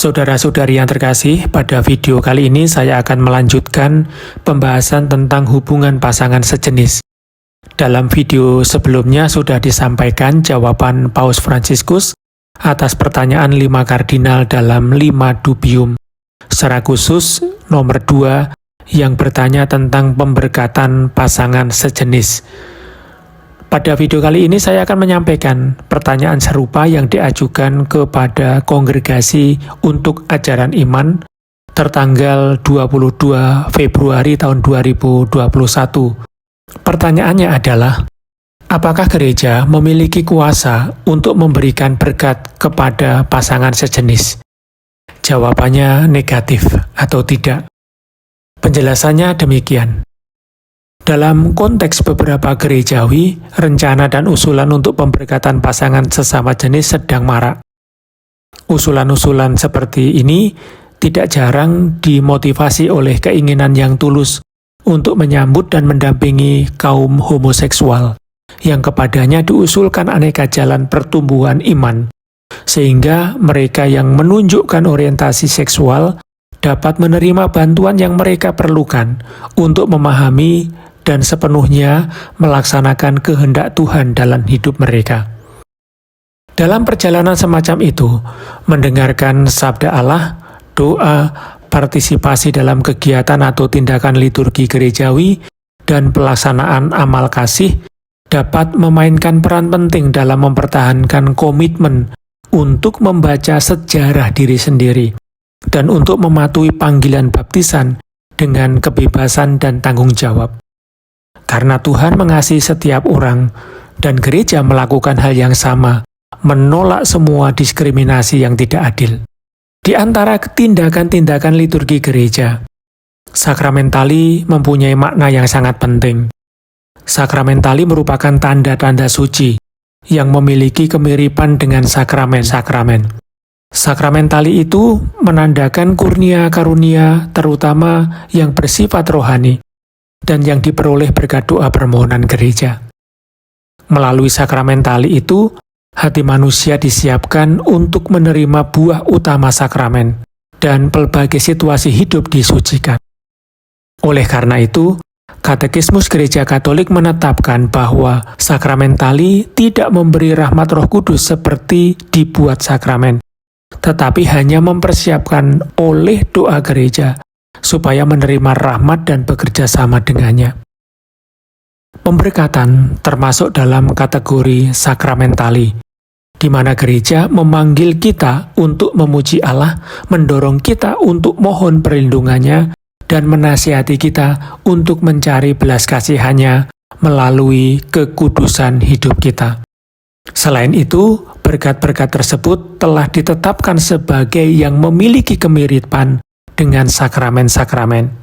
Saudara-saudari yang terkasih, pada video kali ini saya akan melanjutkan pembahasan tentang hubungan pasangan sejenis. Dalam video sebelumnya sudah disampaikan jawaban Paus Fransiskus atas pertanyaan 5 kardinal dalam 5 dubium. Secara khusus, nomor 2 yang bertanya tentang pemberkatan pasangan sejenis. Pada video kali ini saya akan menyampaikan pertanyaan serupa yang diajukan kepada Kongregasi untuk Ajaran Iman tertanggal 22 Februari tahun 2021. Pertanyaannya adalah, apakah gereja memiliki kuasa untuk memberikan berkat kepada pasangan sejenis? Jawabannya negatif atau tidak. Penjelasannya demikian. Dalam konteks beberapa gerejawi, rencana dan usulan untuk pemberkatan pasangan sesama jenis sedang marak. Usulan-usulan seperti ini tidak jarang dimotivasi oleh keinginan yang tulus untuk menyambut dan mendampingi kaum homoseksual, yang kepadanya diusulkan aneka jalan pertumbuhan iman, sehingga mereka yang menunjukkan orientasi seksual dapat menerima bantuan yang mereka perlukan untuk memahami dan sepenuhnya melaksanakan kehendak Tuhan dalam hidup mereka. Dalam perjalanan semacam itu, mendengarkan sabda Allah, doa, partisipasi dalam kegiatan atau tindakan liturgi gerejawi, dan pelaksanaan amal kasih dapat memainkan peran penting dalam mempertahankan komitmen untuk membaca sejarah diri sendiri dan untuk mematuhi panggilan baptisan dengan kebebasan dan tanggung jawab. Karena Tuhan mengasihi setiap orang, dan gereja melakukan hal yang sama, menolak semua diskriminasi yang tidak adil. Di antara tindakan-tindakan liturgi gereja, sakramentali mempunyai makna yang sangat penting. Sakramentali merupakan tanda-tanda suci yang memiliki kemiripan dengan sakramen-sakramen. Sakramentali itu menandakan kurnia karunia terutama yang bersifat rohani dan yang diperoleh berkat doa permohonan gereja. Melalui sakramentali itu, hati manusia disiapkan untuk menerima buah utama sakramen, dan pelbagai situasi hidup disucikan. Oleh karena itu, Katekismus Gereja Katolik menetapkan bahwa sakramentali tidak memberi rahmat Roh Kudus seperti dibuat sakramen, tetapi hanya mempersiapkan oleh doa gereja supaya menerima rahmat dan bekerja sama dengannya. Pemberkatan termasuk dalam kategori sakramentali, di mana gereja memanggil kita untuk memuji Allah, mendorong kita untuk mohon perlindungannya, dan menasihati kita untuk mencari belas kasihannya melalui kekudusan hidup kita. Selain itu, berkat-berkat tersebut telah ditetapkan sebagai yang memiliki kemiripan dengan sakramen-sakramen.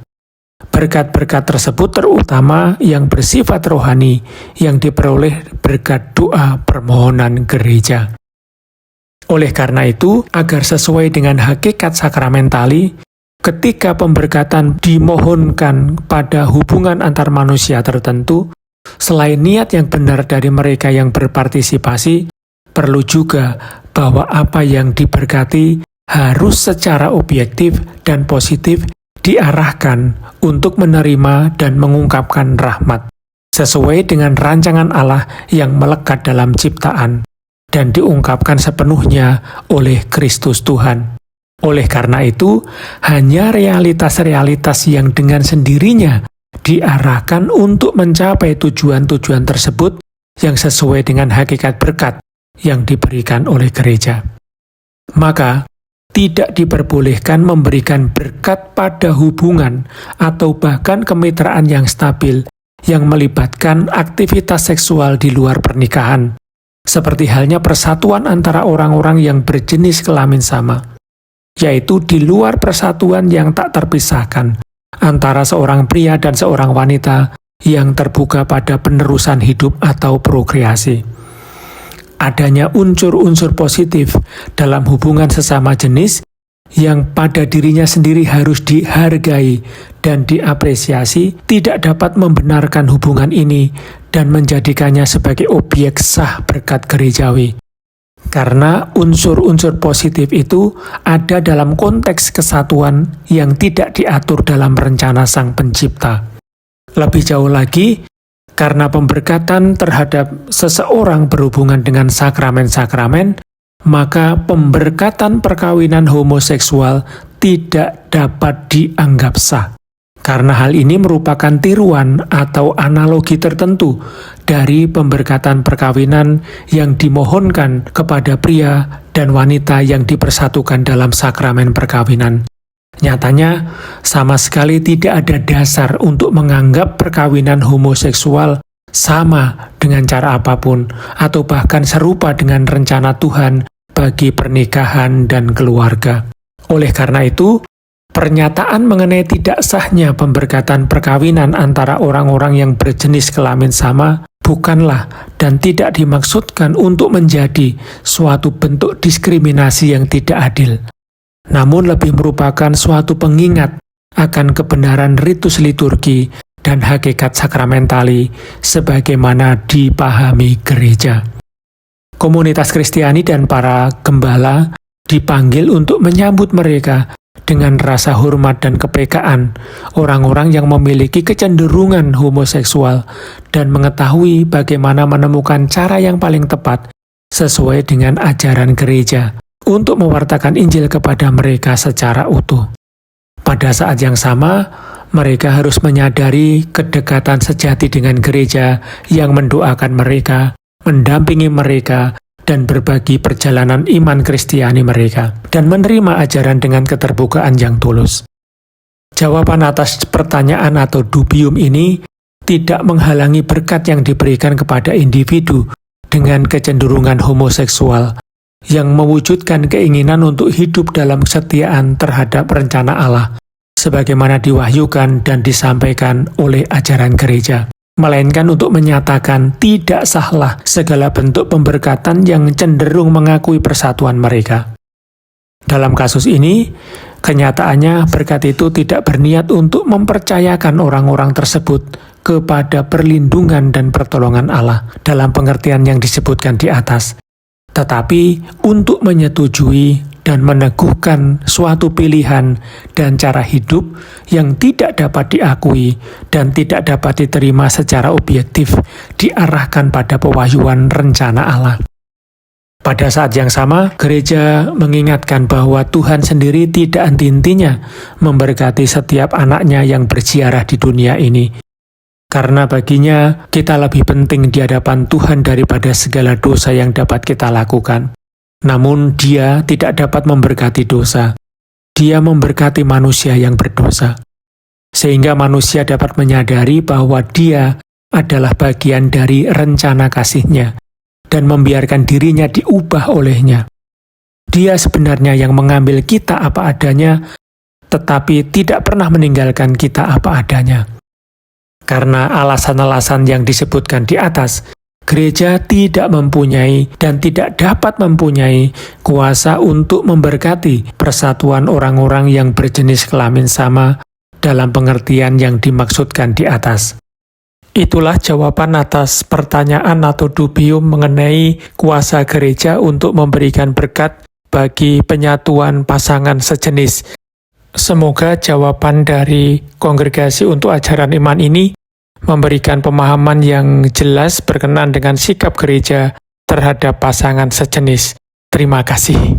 Berkat-berkat tersebut terutama yang bersifat rohani yang diperoleh berkat doa permohonan gereja. Oleh karena itu, agar sesuai dengan hakikat sakramentali, ketika pemberkatan dimohonkan pada hubungan antar manusia tertentu, selain niat yang benar dari mereka yang berpartisipasi, perlu juga bahwa apa yang diberkati harus secara objektif dan positif diarahkan untuk menerima dan mengungkapkan rahmat, sesuai dengan rancangan Allah yang melekat dalam ciptaan, dan diungkapkan sepenuhnya oleh Kristus Tuhan. Oleh karena itu, hanya realitas-realitas yang dengan sendirinya diarahkan untuk mencapai tujuan-tujuan tersebut yang sesuai dengan hakikat berkat yang diberikan oleh gereja. Maka, tidak diperbolehkan memberikan berkat pada hubungan atau bahkan kemitraan yang stabil yang melibatkan aktivitas seksual di luar pernikahan, seperti halnya persatuan antara orang-orang yang berjenis kelamin sama, yaitu di luar persatuan yang tak terpisahkan antara seorang pria dan seorang wanita yang terbuka pada penerusan hidup atau prokreasi. Adanya unsur-unsur positif dalam hubungan sesama jenis yang pada dirinya sendiri harus dihargai dan diapresiasi tidak dapat membenarkan hubungan ini dan menjadikannya sebagai objek sah berkat gerejawi. Karena unsur-unsur positif itu ada dalam konteks kesatuan yang tidak diatur dalam rencana Sang Pencipta. Lebih jauh lagi, karena pemberkatan terhadap seseorang berhubungan dengan sakramen-sakramen, maka pemberkatan perkawinan homoseksual tidak dapat dianggap sah. Karena hal ini merupakan tiruan atau analogi tertentu dari pemberkatan perkawinan yang dimohonkan kepada pria dan wanita yang dipersatukan dalam sakramen perkawinan. Nyatanya, sama sekali tidak ada dasar untuk menganggap perkawinan homoseksual sama dengan cara apapun, atau bahkan serupa dengan rencana Tuhan bagi pernikahan dan keluarga. Oleh karena itu, pernyataan mengenai tidak sahnya pemberkatan perkawinan antara orang-orang yang berjenis kelamin sama bukanlah dan tidak dimaksudkan untuk menjadi suatu bentuk diskriminasi yang tidak adil, namun lebih merupakan suatu pengingat akan kebenaran ritus liturgi dan hakikat sakramentali sebagaimana dipahami gereja. Komunitas Kristiani dan para gembala dipanggil untuk menyambut mereka dengan rasa hormat dan kepekaan orang-orang yang memiliki kecenderungan homoseksual dan mengetahui bagaimana menemukan cara yang paling tepat sesuai dengan ajaran gereja untuk mewartakan Injil kepada mereka secara utuh. Pada saat yang sama, mereka harus menyadari kedekatan sejati dengan gereja yang mendoakan mereka, mendampingi mereka, dan berbagi perjalanan iman Kristiani mereka, dan menerima ajaran dengan keterbukaan yang tulus. Jawaban atas pertanyaan atau dubium ini tidak menghalangi berkat yang diberikan kepada individu dengan kecenderungan homoseksual, yang mewujudkan keinginan untuk hidup dalam kesetiaan terhadap rencana Allah, sebagaimana diwahyukan dan disampaikan oleh ajaran gereja, melainkan untuk menyatakan tidak sahlah segala bentuk pemberkatan yang cenderung mengakui persatuan mereka. Dalam kasus ini, kenyataannya berkat itu tidak berniat untuk mempercayakan orang-orang tersebut kepada perlindungan dan pertolongan Allah dalam pengertian yang disebutkan di atas, tetapi untuk menyetujui dan meneguhkan suatu pilihan dan cara hidup yang tidak dapat diakui dan tidak dapat diterima secara objektif diarahkan pada pewahyuan rencana Allah. Pada saat yang sama, gereja mengingatkan bahwa Tuhan sendiri tidak henti-hentinya memberkati setiap anaknya yang berziarah di dunia ini. Karena baginya, kita lebih penting di hadapan Tuhan daripada segala dosa yang dapat kita lakukan. Namun Dia tidak dapat memberkati dosa. Dia memberkati manusia yang berdosa. Sehingga manusia dapat menyadari bahwa Dia adalah bagian dari rencana kasih-Nya dan membiarkan dirinya diubah olehnya. Dia sebenarnya yang mengambil kita apa adanya, tetapi tidak pernah meninggalkan kita apa adanya. Karena alasan-alasan yang disebutkan di atas, gereja tidak mempunyai dan tidak dapat mempunyai kuasa untuk memberkati persatuan orang-orang yang berjenis kelamin sama dalam pengertian yang dimaksudkan di atas. Itulah jawaban atas pertanyaan atau dubium mengenai kuasa gereja untuk memberikan berkat bagi penyatuan pasangan sejenis. Semoga jawaban dari Kongregasi untuk Ajaran Iman ini memberikan pemahaman yang jelas berkenaan dengan sikap gereja terhadap pasangan sejenis. Terima kasih.